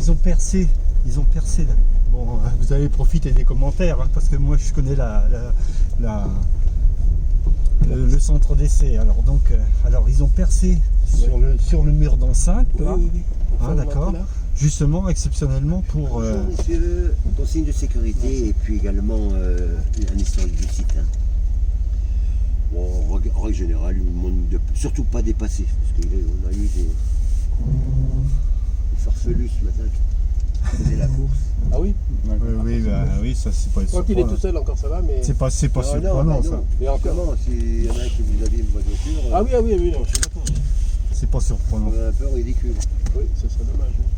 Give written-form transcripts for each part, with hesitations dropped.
ils ont percé. Ils ont percé là. Bon, vous allez profiter des commentaires, hein, parce que moi je connais le centre d'essai. Alors ils ont percé sur le mur d'enceinte, là. Oui. Hein, d'accord. Justement, exceptionnellement pour. Bonjour monsieur, ton signe de sécurité et puis également un historique du site. Hein. Bon, en règle générale, il demande de surtout pas dépasser, parce qu'on a eu des farfelus ce matin qui faisaient la course. Ah oui? Oui, ça c'est pas. Quand il est tout seul encore ça va, mais. C'est pas surprenant ça. Et encore. Comment s'il y en a un qui vous avait une voiture. Ah oui, non, je suis d'accord. C'est pas surprenant. Un peu ridicule. Oui, ça serait dommage. Hein.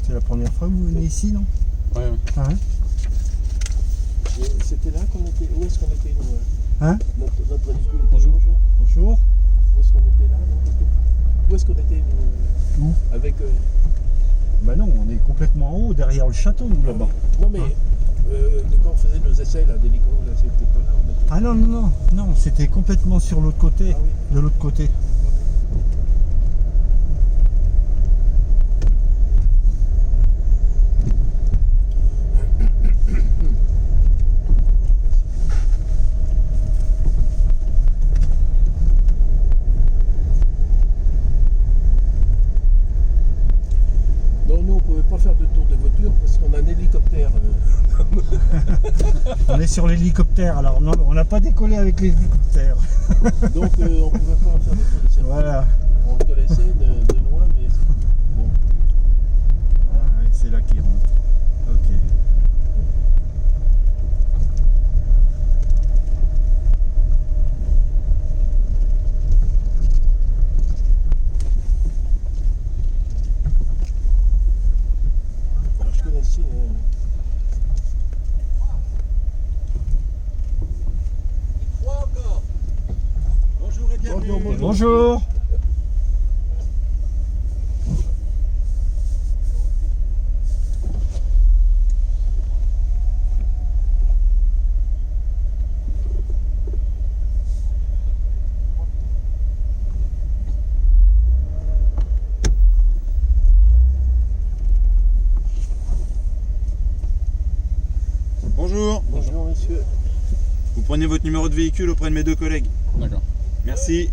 C'est la première fois que vous venez ici, non? Ouais. Hein? C'était là qu'on était. Où est-ce qu'on était nous? Hein? Notre discours. Bonjour. Bonjour. Où est-ce qu'on était là? Où est-ce qu'on était nous? Où? Avec. Bah non, on est complètement en haut, derrière le château, nous, là-bas. Non mais quand on faisait nos essais là, d'hélico, là, c'était pas là. On était... Ah non, c'était complètement sur l'autre côté, Ah oui. de l'autre côté. Non, nous on pouvait pas faire de tour de voiture parce qu'on a un hélicoptère. On est sur l'hélicoptère, alors non, on n'a pas décollé avec l'hélicoptère. Donc on pouvait pas faire de tour de circuit. Voilà. On le connaissait de loin, mais bon. Ah, ouais, c'est là qu'il rentre. Ok. Alors je connaissais. Bonjour et bienvenue. Bonjour. Bonjour. Bonjour monsieur. Vous prenez votre numéro de véhicule auprès de mes deux collègues. D'accord. Merci.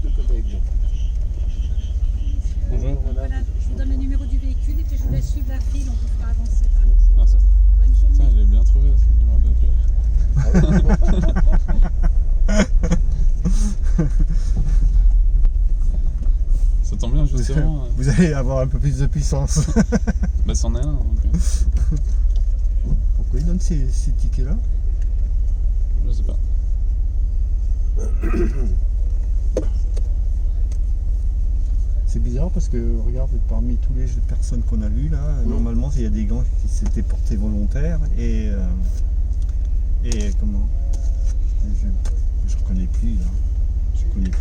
Deux collègues. Bonjour. Madame. Voilà, je vous donne le numéro du véhicule et puis je vous laisse suivre la file, on vous fera avancer par là. Merci. Merci. Bonne Tiens, journée. j'ai bien trouvé ce numéro de véhicule. Ça tombe bien justement. Vous allez avoir un peu plus de puissance. Bah c'en est un. Donc, Pourquoi ils donnent ces tickets-là? je sais pas. C'est bizarre parce que regarde, parmi tous les personnes qu'on a vues là, normalement il y a des gants qui s'étaient portés volontaires et comment? Je reconnais plus là. Je connais plus.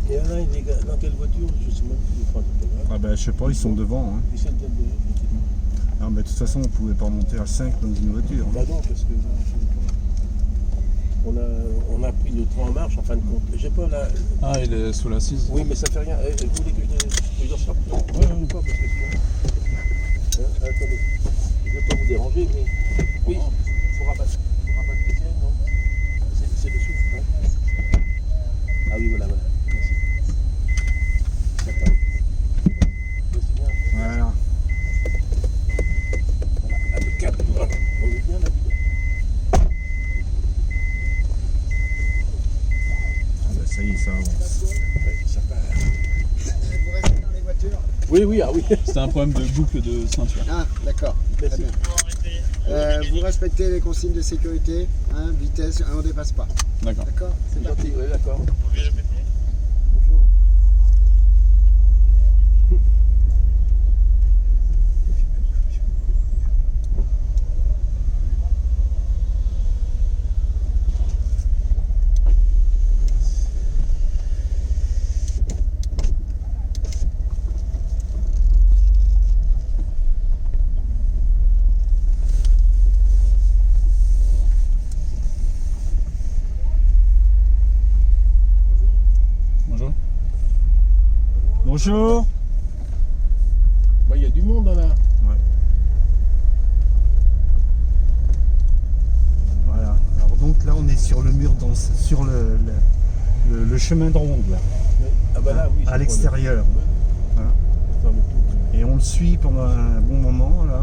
Et là, il est dans quelle voiture? Je sais même plus. Enfin, c'est pas grave. Ah ben je sais pas, ils sont devant. Hein. Ils sont peut-être devant, je sais pas. Ah, ben, de toute façon on pouvait pas monter à 5 dans une voiture. Bah non, parce que là, je sais pas. On a pris le train en marche en fin de compte. J'ai pas la. Ah, il est sous l'assise. Oui, mais ça fait rien. Vous voulez que je en sorte? Non, ou pas, parce que sinon. Attendez, je ne vais pas vous déranger, mais. Oui, il faut rabattre le ciel, non? C'est le souffle, hein? Ah oui, voilà. Merci. Ça va. C'est bien. Voilà. Voilà, impeccable. On est bien là. Ah bah ça y est, ça avance. Ouais, ça part. Vous restez dans les voitures? Oui, ah oui. C'était un problème de boucle de ceinture. Ah, d'accord. Très Merci. bien. Vous respectez les consignes de sécurité, hein, vitesse, on ne dépasse pas. D'accord. D'accord? C'est gentil, oui, d'accord. Bonjour. Bonjour. Bonjour. Bah, il y a du monde là. Voilà. Alors donc là on est sur le mur, sur le chemin de ronde là, Ah bah là, oui. à l'extérieur. Hein. Faire le tour. Et on le suit pendant un bon moment là.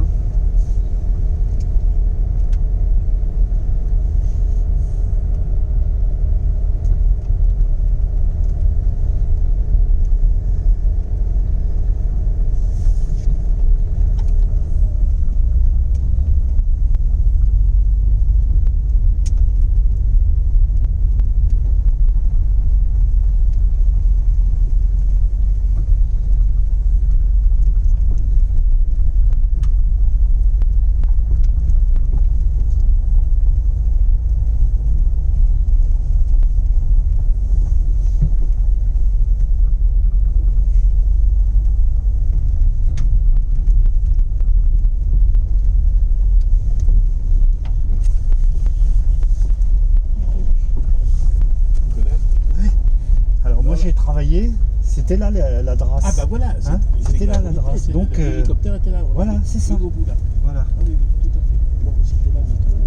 J'ai travaillé, c'était là la Drasse. Ah bah voilà, Hein, c'était là la Drasse. Donc l'hélicoptère était là. voilà, c'est ça. Au bout là. Voilà. Ah oui, tout à fait. Bon, c'était là notre.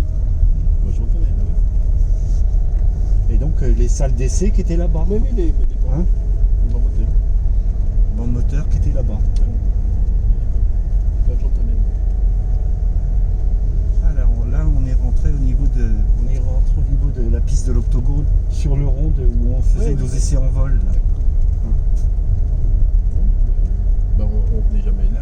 Moi je reconnais là, oui. Et donc les salles d'essai qui étaient là-bas. Mais oui, les Hein, bons moteurs. bon moteur qui était là-bas. Là je reconnais. Alors là on est rentré au niveau de la piste de l'Octogone, sur le rond où on faisait nos essais en vol. Là. Bah on venait jamais là.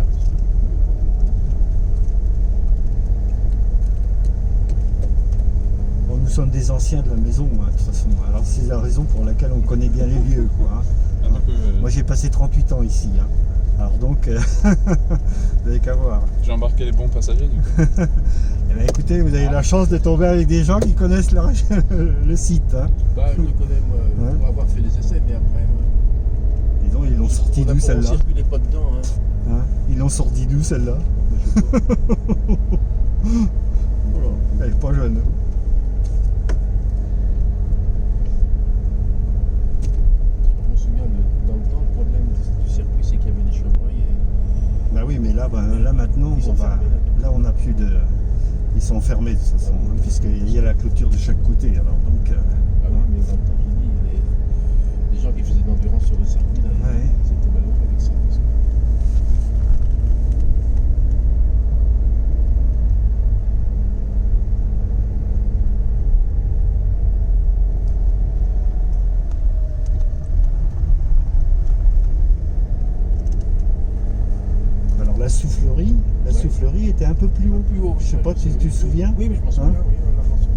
Bon, nous sommes des anciens de la maison, hein, de toute façon. Alors c'est la raison pour laquelle on connaît bien les lieux, quoi. Hein. Donc, Moi j'ai passé 38 ans ici. Hein. Alors donc, vous n'avez qu'à voir. j'ai embarqué les bons passagers du coup. Eh bien, écoutez, vous avez la chance de tomber avec des gens qui connaissent le site. Hein. Bah je le connais moi, Ouais. pour avoir fait les essais, mais après. Disons, ils l'ont sorti On d'où celle-là, circulait pas dedans. Hein. hein. Ils l'ont sorti d'où celle-là? Je sais pas. Voilà. Elle est pas jeune. Je me souviens, dans le temps, le problème du circuit, c'est qu'il y avait des chevreuils. Et... Bah oui, mais là, là maintenant, Ils sont bon, bah, fermés, là. là on n'a plus de. Ils sont fermés de toute façon, hein, puisqu'il y a la clôture de chaque côté. Alors donc. Ah oui, mais dans le temps, je dis, les gens qui faisaient de l'endurance sur le circuit, là, Ouais. ils étaient malheureux avec ça. Parce que... Alors la soufflerie était un peu plus haut. Plus haut, Je sais pas si tu te souviens. Oui, mais je m'en souviens, oui, on a mentionné.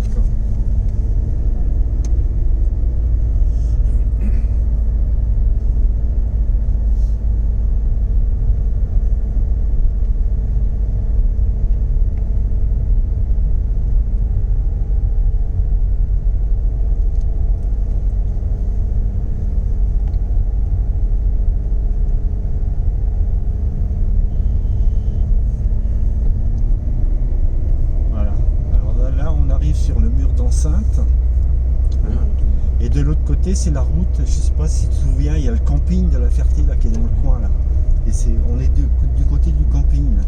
Voilà. Alors là, on a côté, c'est la route. Je sais pas si tu te souviens, il y a le camping de la Ferté là qui est dans le coin là. Et on est du côté du camping là.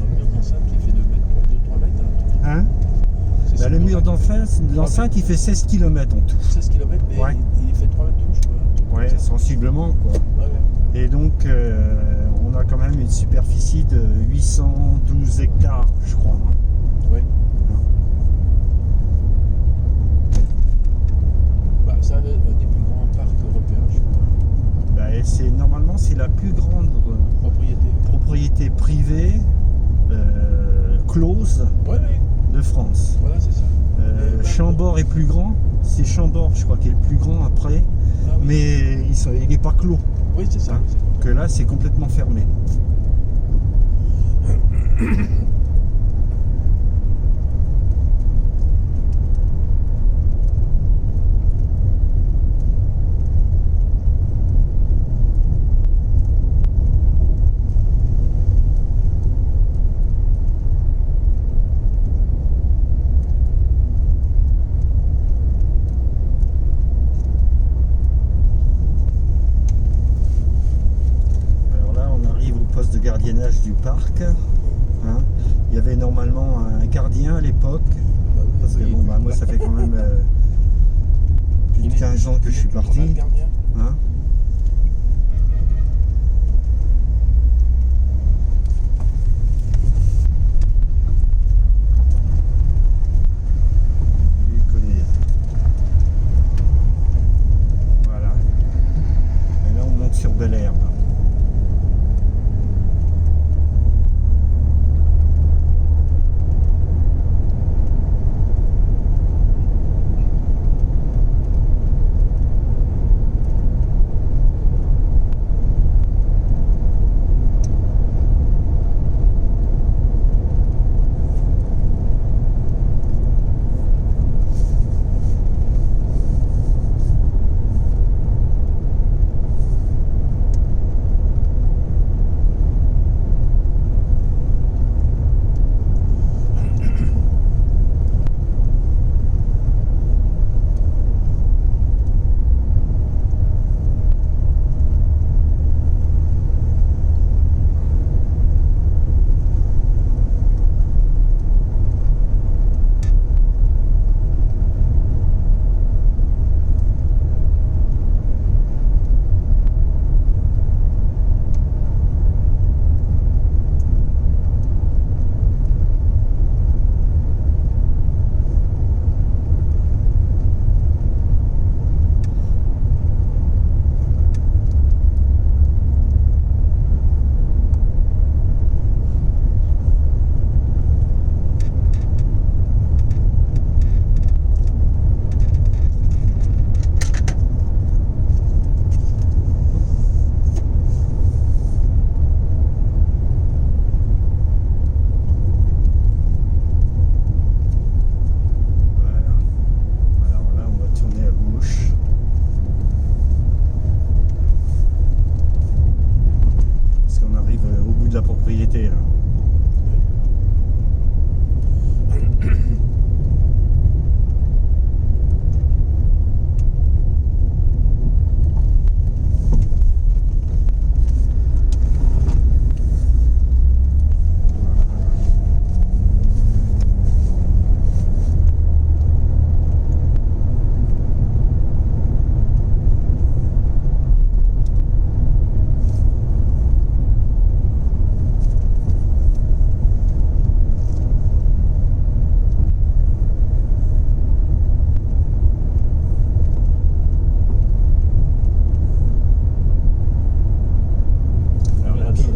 Un mur d'enceinte qui fait 2 mètres, 2-3 mètres. Hein? C'est Bah, le super. mur d'enceinte il fait 16 km en tout. 16 km, mais Ouais. il fait 3 mètres de haut, je crois. Ouais, sensiblement quoi. Ouais, ouais. Et donc on a quand même une superficie de 812 hectares, je crois. Hein. Ouais. Bah, c'est un des plus grands parcs européens, je crois. Bah, et normalement c'est la plus grande Propriété. propriété privée close Ouais, ouais. de France. Voilà, c'est ça. Chambord est plus grand, c'est Chambord je crois qui est le plus grand après, Ah, oui. mais il n'est pas clos. Oui, c'est ça. Hein. Oui, c'est Que là c'est complètement fermé. Alors là on arrive au poste de gardiennage du parc. Hein. Il y avait normalement un gardien à l'époque. Bah, oui, Parce que oui. bon, bah, moi ça fait quand même plus de 15 ans que je suis parti. Le gardien. Hein. Lui, il connaît. Voilà. Et là on monte sur Bel Air. Là. propriété là.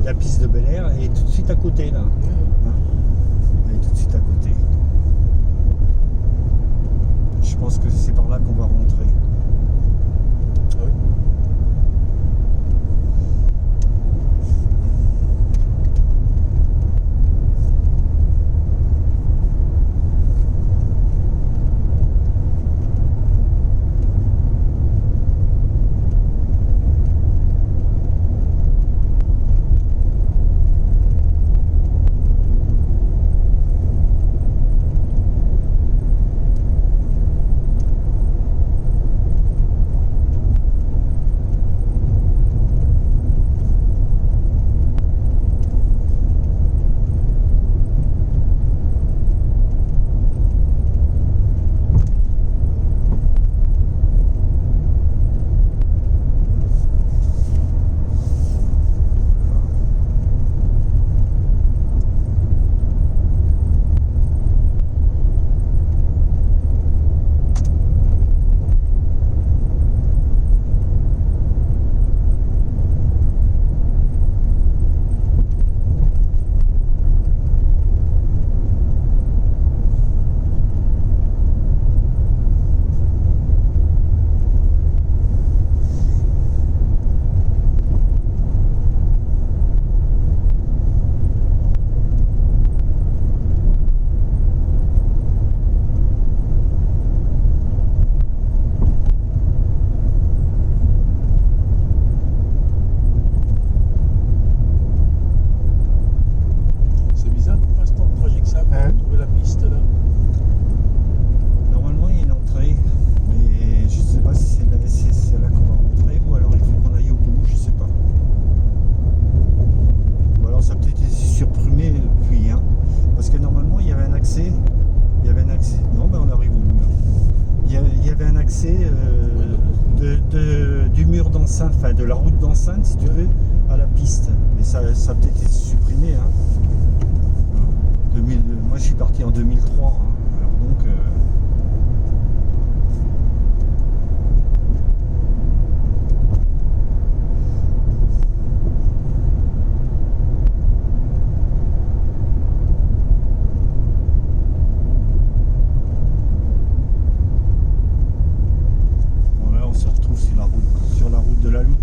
La piste de Bel Air est tout de suite à côté là. Hein, elle est tout de suite à côté. Je pense que c'est par là qu'on va rentrer. Ah oui. d'Enceinte, enfin de la route d'Enceinte, si tu veux, à la piste. Mais ça a peut-être été supprimé. Hein. Moi, je suis parti en 2003. Hein. Alors donc. Sur la route de la Loupe.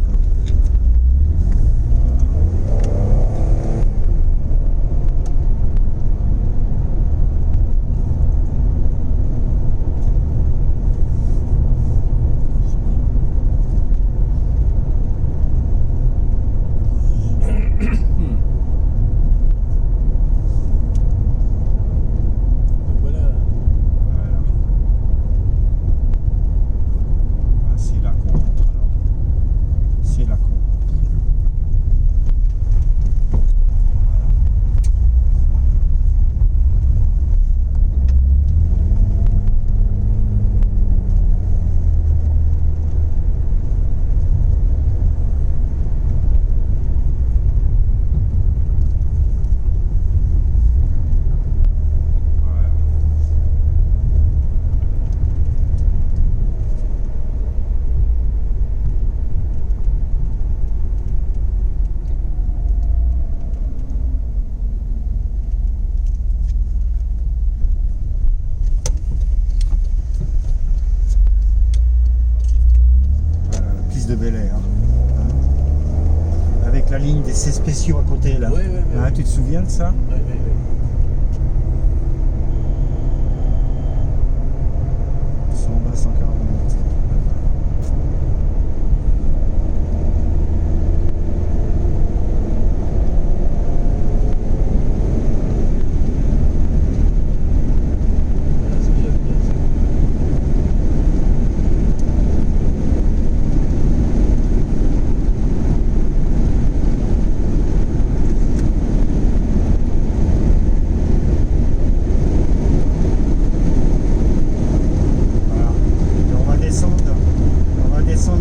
De Bel Air. Avec la ligne des C spéciaux à côté là. Ouais. Hein, tu te souviens de ça? Ouais. 120, 140 minutes.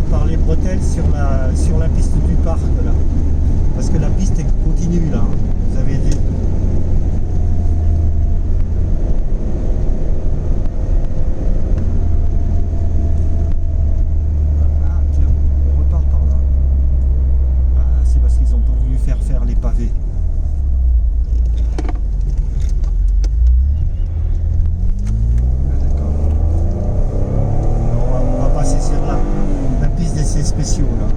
Par les bretelles sur la piste du parc là, parce que la piste est continue là, hein. Vous avez des... Ah tiens, on repart par là. Ah, c'est parce qu'ils n'ont pas voulu faire les pavés. Spéciaux là.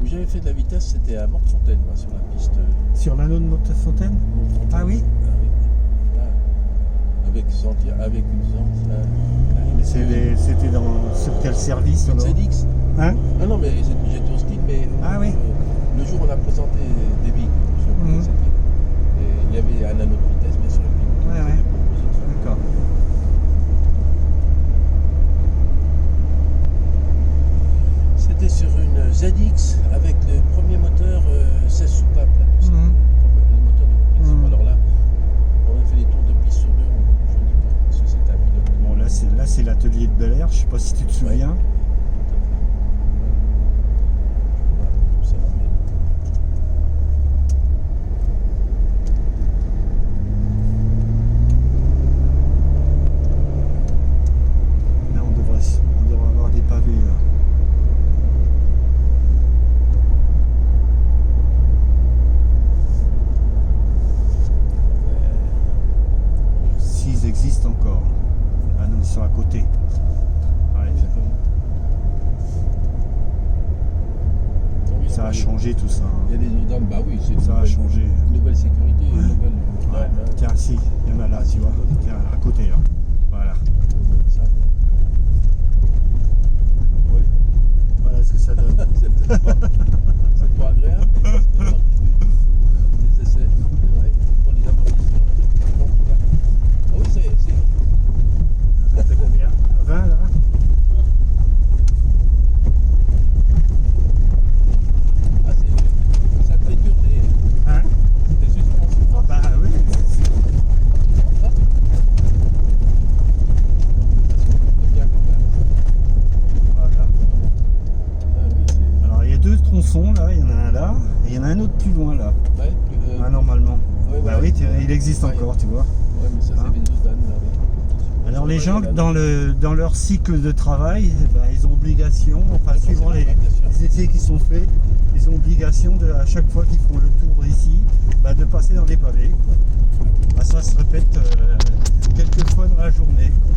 J'avais fait de la vitesse, c'était à Mortefontaine, moi, sur la piste. Sur l'anneau de Mortefontaine? Ah oui? Avec une C'était sur quel service alors? ZX. Hein? Ah non, mais j'étais au ski, mais ah oui. Le jour où on a présenté des véhicules sur le PCP, et il y avait un anneau de vitesse, bien sûr, et puis Ouais. D'accord. C'était sur une ZX avec le premier moteur 16 soupapes, là, tout ça. Le moteur de compétition. Alors là, on a fait des tours de piste sur 2 roues, je ne dis pas, parce que c'était un pilote. Bon, là c'est l'atelier de Bel Air, je sais pas si tu te souviens. Ouais. Tout ça, mais... Là on devrait avoir des pavés là. S'ils existent encore. Ah non, ils sont à côté. Ouais. Ça a changé tout ça. Il y a des normes, bah oui, c'est Ça a changé. Une nouvelle sécurité, une nouvelle norme. Ouais. Hein. Tiens, si, il y en a là, tu vois. Tiens, à côté là. Voilà. Ça. Oui. Voilà ce que ça donne. autre plus loin là. Ouais, Ah, normalement. ouais, Bah ouais. oui, il existe Ouais. encore, tu vois. Ouais, mais ça, Hein? c'est Benzodan, là. Oui. Alors les Ouais, gens, là, dans leur cycle de travail, eh ben, ils ont obligation, enfin suivant les essais qui sont faits, ils ont obligation à chaque fois qu'ils font le tour ici, bah, de passer dans les pavés. Quoi. Bah, ça se répète quelques fois dans la journée. Quoi.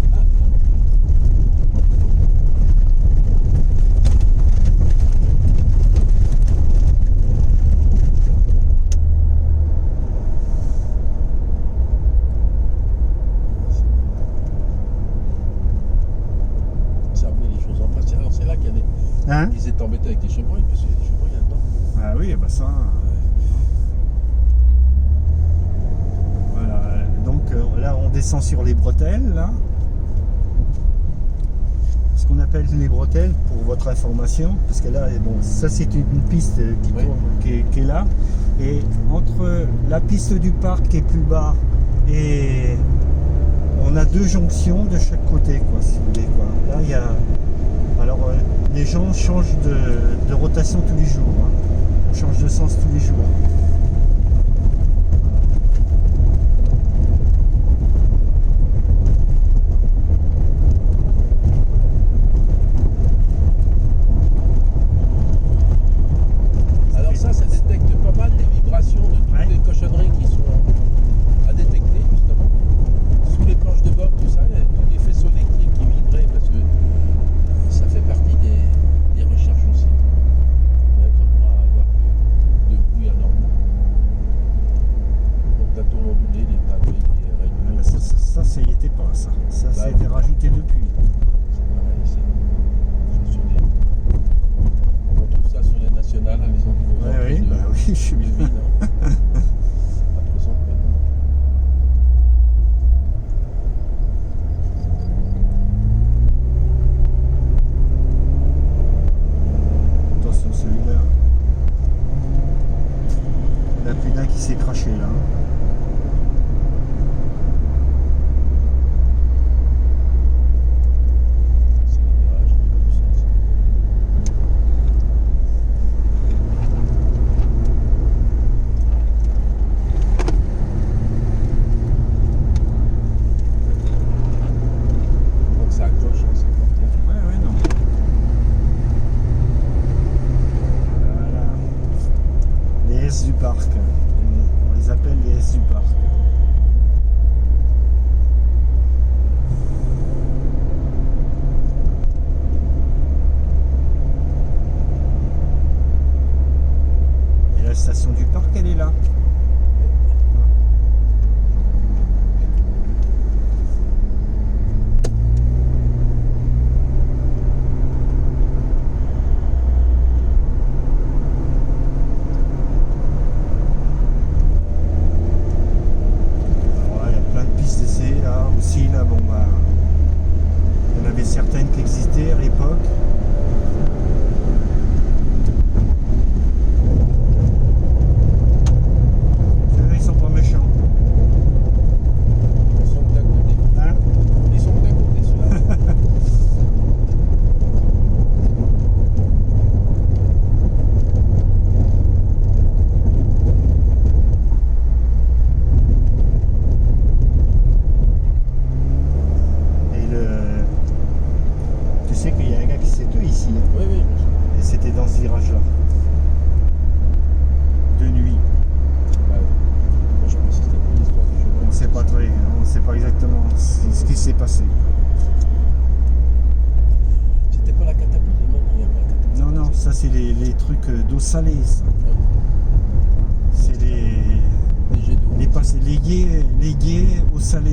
Ça remet les choses en place. Alors, c'est là qu'il y avait. Hein? Ils étaient embêtés avec les chevreuils, parce qu'il y a des chevreuils là-dedans. Ah oui, bah ça. Voilà. Donc là, on descend sur les bretelles, là. Ce qu'on appelle les bretelles, pour votre information, parce que là, bon, ça c'est une piste qui Oui. tourne, qui est là. Et entre la piste du parc qui est plus bas et on a deux jonctions de chaque côté, quoi, si vous voulez, quoi. Là, il y a. Alors, les gens changent de rotation tous les jours. Hein. On change de sens tous les jours. Alors ça détecte pas mal les vibrations de toutes Ouais. les cochonneries qui sont à détecter, justement. Sous les planches de bord, tout ça, il y a tous les faisceaux électriques qui vibraient, parce que ça fait partie des recherches aussi. On n'avait pas le droit à avoir de bruit anormal. Donc la tourne ondulée, les tablés, les Ah, rayons, bah, ça y était pas, ça. Ça Bah, a été rajouté depuis. c'est pareil, c'est sur les... On trouve ça sur les nationales, à les endroits Oui, bah oui, je suis de bien. ville. Hein. À présent, mais bon. Attention, celui-là. Il y en a plus d'un qui s'est craché là. C'est les virages, tout ça. Donc ça accroche, hein, c'est pas bien. Ouais, non. Voilà. Les S du parc. On les appelle les S du parc. Et la station du parc, elle est là. Alors, il y a plein de pistes d'essai là aussi. Là, bon, bah, il y en avait certaines qui existaient à l'époque. Ceux-là, ils sont pas méchants. Ils sont d'à côté. Hein? Ils sont d'à côté, ceux-là. Et tu sais qu'il y a un gars qui s'est tué ici. Hein. Oui, oui, bien sûr. Et c'était dans ce virage-là. De nuit. Bah, moi, je pense que c'était pour l'histoire du chevreuil. On sait pas exactement ce qui s'est passé. C'était pas la catapulte, non, il n'y a pas la catapulte. Non, non, ça c'est les trucs d'eau salée. Ça. C'est Les jets d'eau. les guets eau salée.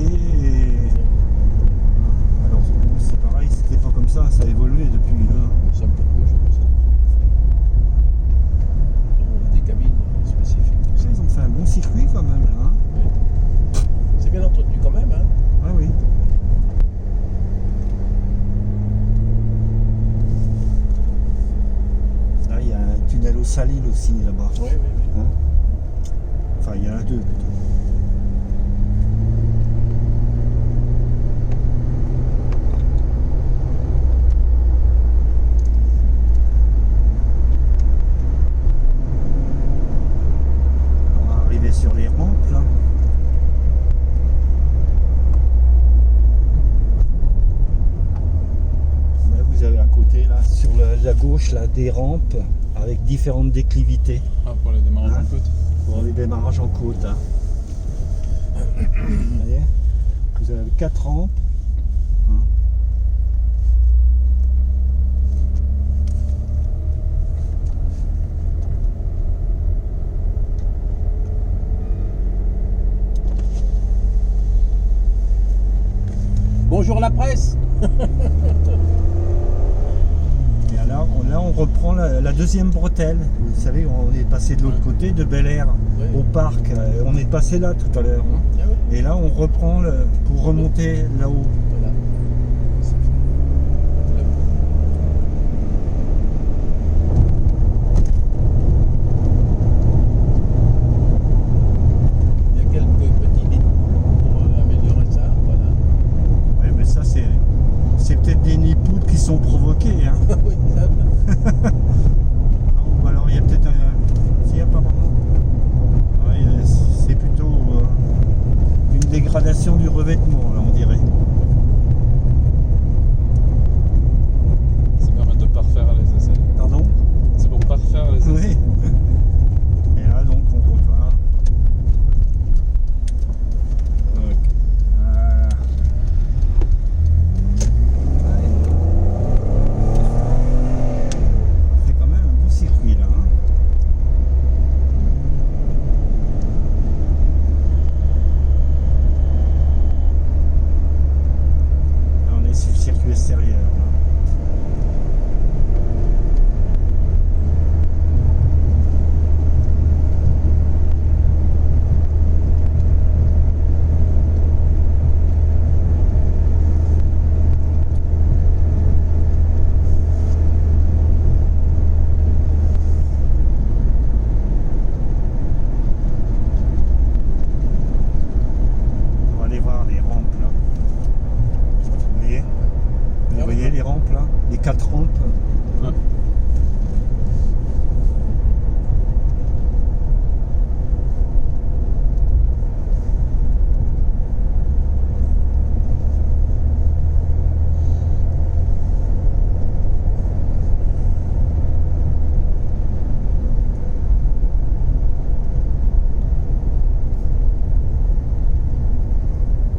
Alors bon, c'est pareil, c'était pas comme ça a évolué depuis. Là. Ça me fait gauche, comme ça. On a des cabines spécifiques. tout ça. Ils ont fait un bon circuit quand même là. Hein. Oui. C'est bien entretenu quand même, hein. Ah oui. Là il y a un tunnel eau salée aussi là-bas. Oui, oui, oui. Hein. Enfin il y en a deux plutôt. affiche là des rampes avec différentes déclivités Ah, pour les démarrages Hein en côte. pour les démarrages en côte. Hein. Vous voyez, vous avez 4 rampes. Hein. Bonjour la presse. Et là, on reprend la deuxième bretelle. Vous savez, on est passé de l'autre côté, de Bel Air Ouais. au parc. On est passé là tout à l'heure. Hein. Ah ouais. Et là, on reprend pour remonter là-haut. Voilà. C'est fait. Il y a quelques petits détours pour améliorer ça. Voilà. Ouais, mais ça, c'est peut-être des nids de poudre qui sont provoqués. Hein. Oui, ça. Ou alors, il y a peut-être un. Si, apparemment. Ouais, c'est plutôt une dégradation du revêtement, là, on dirait. Ça permet de parfaire les essais. Pardon? C'est pour parfaire les essais. Oui. Et là, donc, on repart. Donc, voilà. Ouais. C'est quand même un bon circuit, là. Hein. Là, on est sur le circuit extérieur. Là. On va aller voir les rampes là. Vous voyez? Vous voyez les rampes là? Les 4 rampes. Ouais.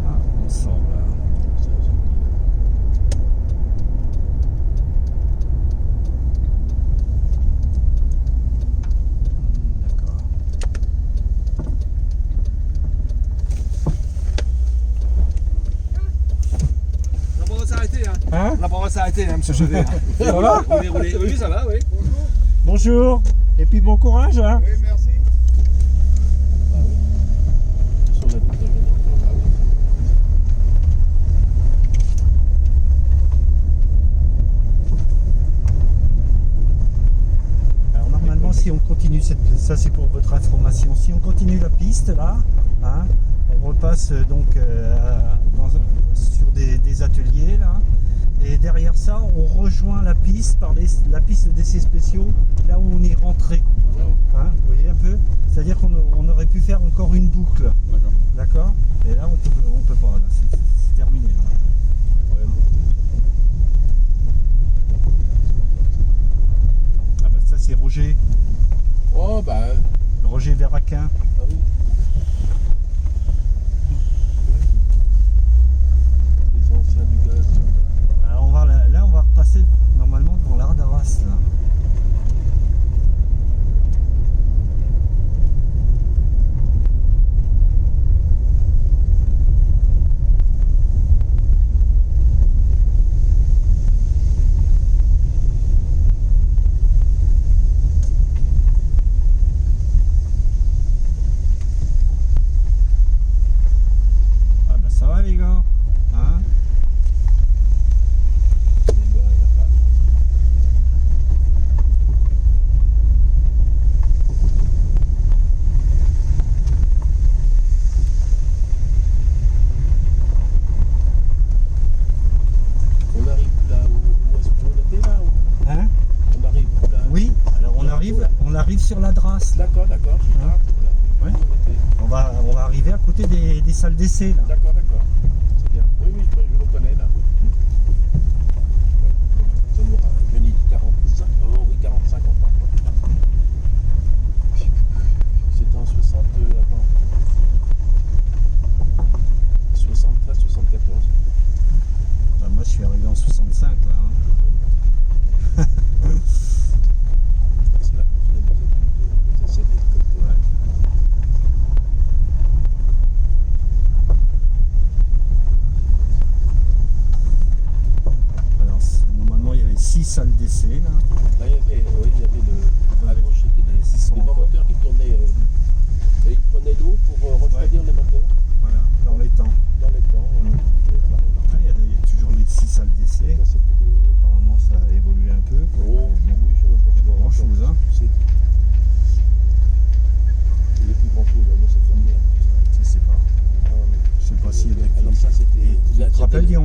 Ah, on sort là. D'accord. On va pas s'arrêter, hein. Hein? On va pas s'arrêter, hein, monsieur Chevet. Ça va? Vous voulez rouler? Oui, ça va, oui. Bonjour. Et puis bon courage. Hein? Oui, merci. Sur la route de Genève, ah oui. Alors normalement, si on continue ça c'est pour votre information. Si on continue la piste là, hein, on repasse donc sur des ateliers là. Et derrière ça, on rejoint la piste par la piste d'essais spéciaux, là où on est rentré. Hein, vous voyez un peu? C'est-à-dire qu'on aurait pu faire encore une boucle. D'accord. D'accord? Et là, on peut pas. Là, c'est terminé. Là. Ah bah ça, c'est Roger. Oh, bah. Roger Verraquin. Ah oui. Les anciens du gaz. Alors là, on va repasser normalement dans l'Arc d'Arras. Là. Ah bah ça va les gars. Hein? On arrive là où est-ce qu'on était là ou... Hein? On arrive là. Oui, alors on arrive sur la Drasse. Là. D'accord, d'accord. Hein? Là, Ouais. où on était. On va arriver à côté des salles d'essai là. D'accord, d'accord. C'est bien. Oui, oui, je reconnais là. Ça nous aura venu 45 euros.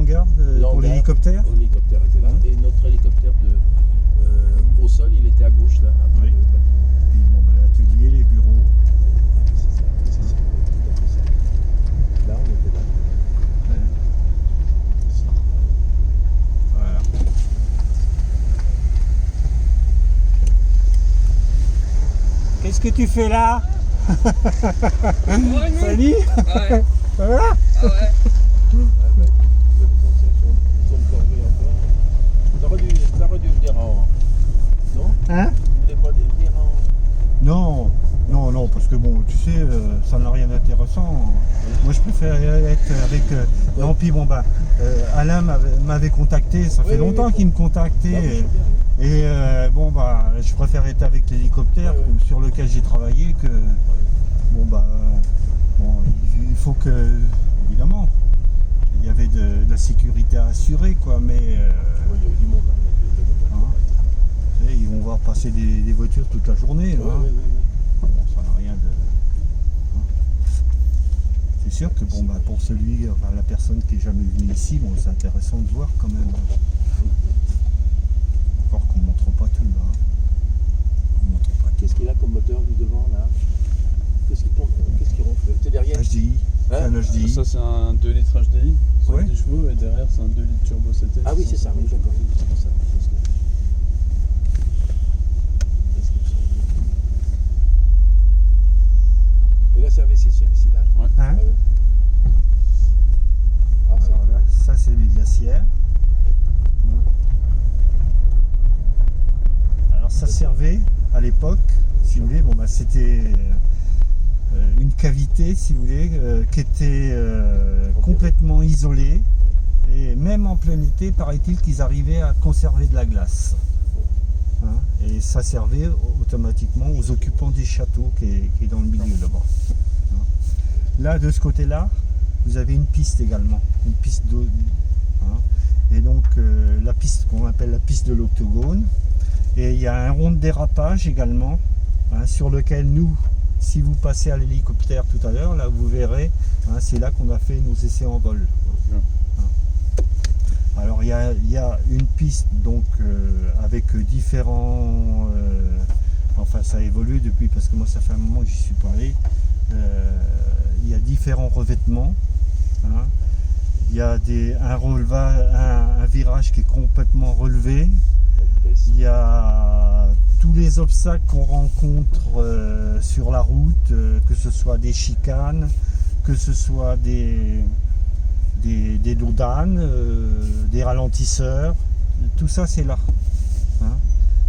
hangar pour L'hangar, l'hélicoptère. L'hélicoptère était là. Et notre hélicoptère au sol, il était à gauche là. Après Oui. le bâtiment. Puis bon, bah, l'atelier, les bureaux. C'est ça. Tout à fait ça. Là, on était là. Ici. Voilà. Qu'est-ce que tu fais là? Salut. Ouais. Ça va? Ah ouais. Les anciens sont de corvée encore. T'aurais dû venir en. Non? Hein? Vous voulez pas venir en. Non, non, parce que bon, tu sais, ça n'a rien d'intéressant. Moi, je préfère être avec. Non, puis bon, bah, Alain m'avait contacté, ça fait Oui, longtemps oui. qu'il me contactait. Ah, oui, je sais Et bon, bah, je préfère être avec l'hélicoptère Ouais, ouais. sur lequel j'ai travaillé que. Bon, bah, bon, il faut que. Évidemment, il y avait de la sécurité à assurer, quoi, mais. Ouais, il y avait du monde. Hein. Tu sais, ils vont voir passer des voitures toute la journée. Là, hein. Oui. Bon, ça n'a rien de. Hein. C'est sûr que bon, bah, pour la personne qui est jamais venue ici, bon, c'est intéressant de voir quand même. Encore qu'on ne montre pas tout là. On montre pas tout. Qu'est-ce qu'il a comme moteur du devant là? Qu'est-ce qu'il tombe? Qu'est-ce qu'il ronfle? C'est derrière? HDI. C'est Hein? un HDI. Ça, c'est un 2 litres HDI, 110 Ouais. chevaux, et derrière, c'est un 2 litres turbo CT. Ah oui, c'est ça, oui, d'accord. Oui, c'est pour ça. Qu'est-ce qu'il semble? Et là, c'est un V6 celui-ci là? Ouais. Hein? Ah oui. Ah, c'est Alors là, ça c'est les glacières. Alors ça servait à l'époque, si vous voulez, bon, bah, c'était une cavité, si vous voulez, qui était complètement isolée. Et même en plein été, paraît-il qu'ils arrivaient à conserver de la glace. Hein, et ça servait automatiquement aux occupants des châteaux qui est dans le milieu là-bas. Hein. Là, de ce côté-là, vous avez une piste également, une piste d'eau. Hein. Et donc la piste qu'on appelle la piste de l'Octogone. Et il y a un rond de dérapage également, hein, sur lequel nous, si vous passez à l'hélicoptère tout à l'heure, là vous verrez, hein, c'est là qu'on a fait nos essais en vol. Hein. Alors il y a une piste donc avec différents, enfin ça a évolué depuis parce que moi ça fait un moment que j'y suis pas allé. Il y a différents revêtements. Hein. Il y a un virage qui est complètement relevé. Il y a tous les obstacles qu'on rencontre sur la route, que ce soit des chicanes, que ce soit des dos d'âne, des ralentisseurs, tout ça c'est là. Hein.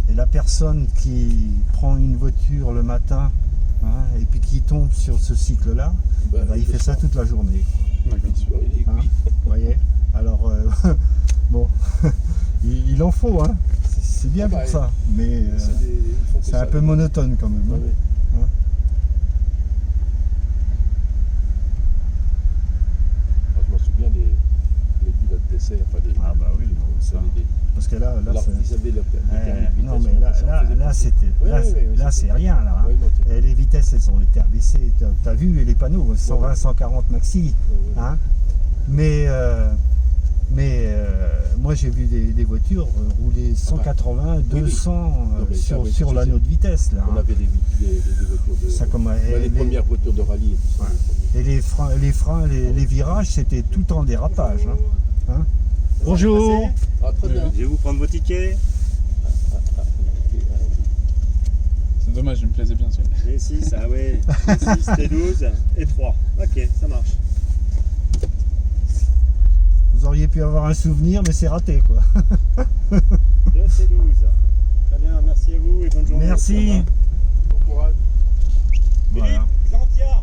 Et la personne qui prend une voiture le matin, hein, et puis qui tombe sur ce cycle-là, bah, il fait ça toute la journée. D'accord. Hein, vous voyez? Alors, bon, il en faut, hein. C'est bien pour ça, mais c'est un peu monotone quand même. Hein. Ouais. Hein. Moi, je m'en souviens les pilotes d'essai, enfin les. Ah bah oui, ça. Parce que là alors, ils avaient leur permis de non vitesse, mais ça en faisait là partie. c'était, Oui, là, oui, oui, là c'était- c'est rien là. Hein. Oui, non, c'est- Et les vitesses elles ont été abaissées. T'as vu les panneaux, 120, 140 maxi. oui, oui. Hein. Mais moi j'ai vu des voitures rouler 180, oui, oui. 200 Non, mais ça, oui, sur ça, l'anneau de vitesse là. On Hein. avait des voitures de. Ça comme les premières voitures de rallye et tout ça. Ouais. Et les freins, les virages, c'était tout en dérapage. Hein. Hein. Bonjour. Ah, très bien. Je vais vous prendre vos tickets. C'est dommage, il me plaisait bien celui-là. Les 6, ah ouais. Les 6, T12 et 3. Ok, ça marche. Vous auriez pu avoir un souvenir, mais c'est raté quoi. 2 T12. Très bien, merci à vous et bonne journée. Merci. Bon courage. Voilà. Xantia.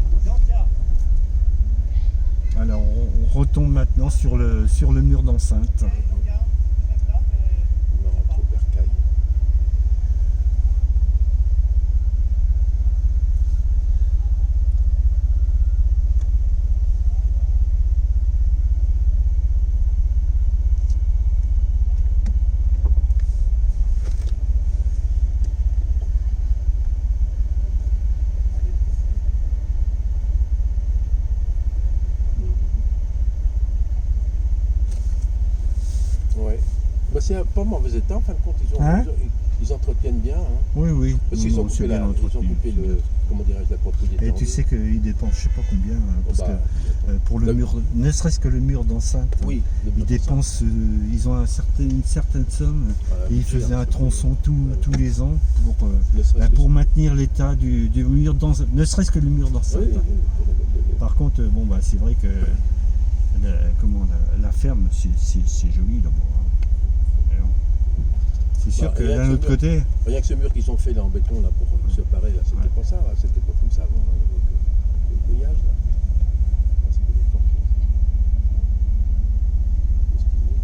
Alors on retombe maintenant sur le mur d'enceinte. On rentre au bercail. bah, c'est un pas mauvais état en fin de compte. Hein Ils entretiennent bien. Hein. Oui, oui. Parce qu'ils Non, ont c'est coupé, bien ils ont entretenu. coupé le, comment dirais-je, la propriété. Et en tu deux. sais qu'ils dépensent je sais pas combien, parce Bah, que pour le le- mur, ne serait-ce que le mur d'enceinte, oui, le ils mur d'enceinte. dépensent, ils ont une certaine somme, Voilà, et ils budget, faisaient un c'est- tronçon tous les ans Ne serait-ce que pour ça. maintenir l'état du mur d'enceinte, ne serait-ce que le mur d'enceinte. Oui, oui, oui, pour le- Par contre, bon, bah, c'est vrai que la ferme, c'est joli là-bas. Et bon, c'est sûr Bah, que rien d'un que autre ce mur. côté, Rien que ce mur qu'ils ont fait là en béton là pour se parer là, c'était Ouais. pas ça, là, c'était pas comme ça avant, là, avec le feuillage là. Là, c'est pour les planches. Qu'est-ce qu'il est?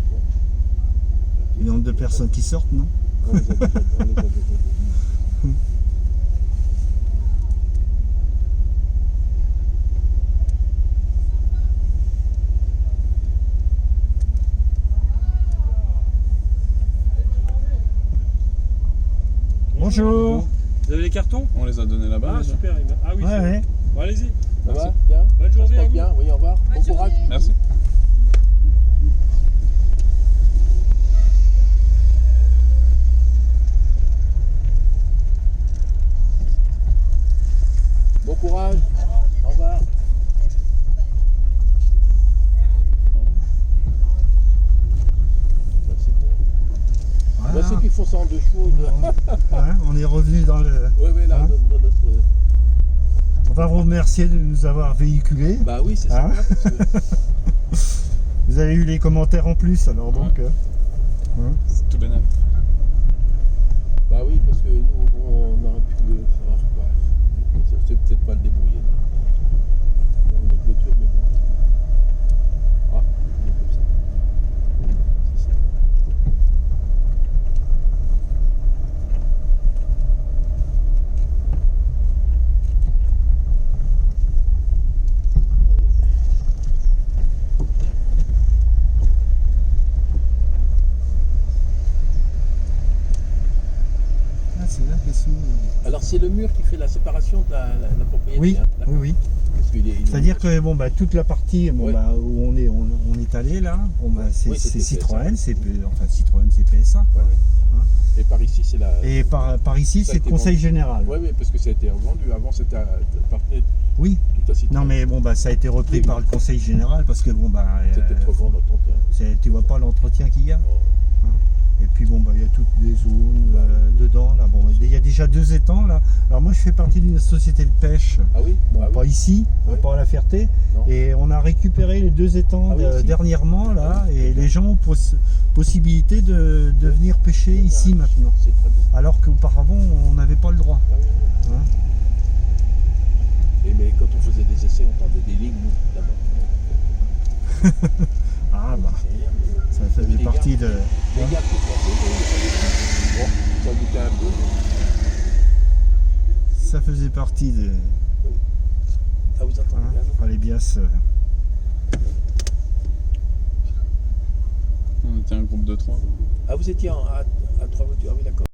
Bon. il y a nombre de personnes qui sortent, non? On les a déjà vus. Bonjour. Vous avez les cartons? On les a donnés là-bas Ah déjà. super, ah oui, Ouais, c'est ouais. bon, allez-y. Ça Merci. va? Bien? Bonne Ça se journée à passe vous. bien? Oui, au revoir. Bon Bonne courage. journée. Merci. Bon courage. Au revoir. Ça, c'est bien. Voilà. Bah, ceux qui font ça en deux chevaux, Hein, on est revenu dans le. oui, oui, là, Hein dans notre. On va vous remercier de nous avoir véhiculés. Bah oui, c'est Hein ça. Parce que- Vous avez eu les commentaires en plus, alors donc. Ouais. Hein. C'est tout bénef. Bah oui, parce que nous, bon, on aurait pu faire. Bah, c'est peut-être pas le débrouiller. On a une voiture, mais bon. Ah, il est comme ça. C'est ça. Ah, c'est là qu'est-ce que- Alors c'est le mur qui fait la séparation de la propriété. Oui, hein, d'accord. oui, oui. Parce qu'il est- il est- C'est-à-dire que bon, bah, toute la partie Ouais. où on est allé là, bon, bah, c'est Oui, c'était Citroën, PSA. enfin Citroën, c'est PSA. Ouais, Quoi. ouais. Hein. Et par ici, c'est la. Et par ici, Ça a c'est le été Conseil vendu. général. Oui, oui, parce que ça a été revendu. Avant, c'était appartenait Oui. tout à Citroën. Non, mais bon, bah, ça a été repris Oui. par le Conseil général parce que bon, bah, C'était trop grand d'entretien. tu vois pas l'entretien qu'il y a. Oh. Et puis bon, bah, il y a toutes les zones dedans là. Bon, il y a déjà 2 étangs là. Alors moi, je fais partie d'une société de pêche. Ah oui. Bon, Ah pas oui. ici, Ouais. pas à la Ferté. Non. Et on a récupéré les 2 étangs Ah oui, ici. dernièrement là, Ah oui, et c'est les gens ont possibilité de venir pêcher ici maintenant. C'est très bien. Alors qu'auparavant, on n'avait pas le droit. Ah oui, oui. Hein. Et mais quand on faisait des essais, on tendait des lignes, nous, là-bas. Ah bah, C'est rien, mais- ça Il y faisait avait des partie gars. de. Les gars qui pensaient, bon, ça goûtait un peu. Ça faisait partie de. Ah, vous entendez Hein, bien, non? fallait bien se. On était un groupe de 3. Ah, vous étiez à 3 voitures, ah oui, d'accord.